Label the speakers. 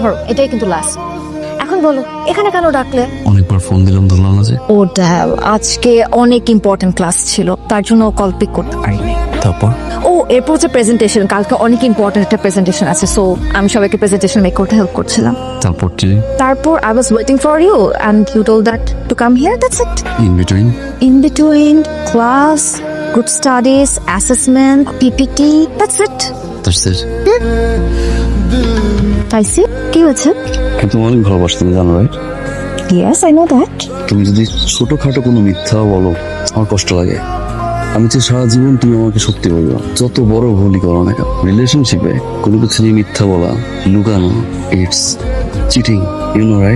Speaker 1: ধরো এটাই কিন্তু লাস্ট। এখন বলো এখানে কেন ডাকলে?
Speaker 2: অনেকবার ফোন দিলাম, ধরলাম না যে।
Speaker 1: ও ড্যাল, আজকে অনেক ইম্পর্টেন্ট ক্লাস ছিল, তার জন্য কল পিক করতে পারিনি।
Speaker 2: তারপর
Speaker 1: ও এরপর হচ্ছে প্রেজেন্টেশন, কালকে অনেক ইম্পর্টেন্ট একটা প্রেজেন্টেশন আছে, সো আমি সবাইকে প্রেজেন্টেশন মেক করতে হেল্প করছিলাম।
Speaker 2: তারপর
Speaker 1: তারপর I was waiting for you and you told that to come here, that's it.
Speaker 2: In between
Speaker 1: In between class, good studies, assessment, PPT, that's it. I see. কি হয়েছে?
Speaker 2: কিন্তু অনেক ভালোবাসি, তুমি জানো right?
Speaker 1: Yes, I know that.
Speaker 2: তুমি যদি ছোটখাটো কোনো মিথ্যা বলো আমার কষ্ট লাগে। আমি চাই সারা জীবন তুমি আমাকে সত্যি বলবো, যত বড় ভুলই করো না কেন। রিলেশনশিপে কোনো কিছু নিয়ে মিথ্যা বলা, লুকানো, it's cheating, you know right?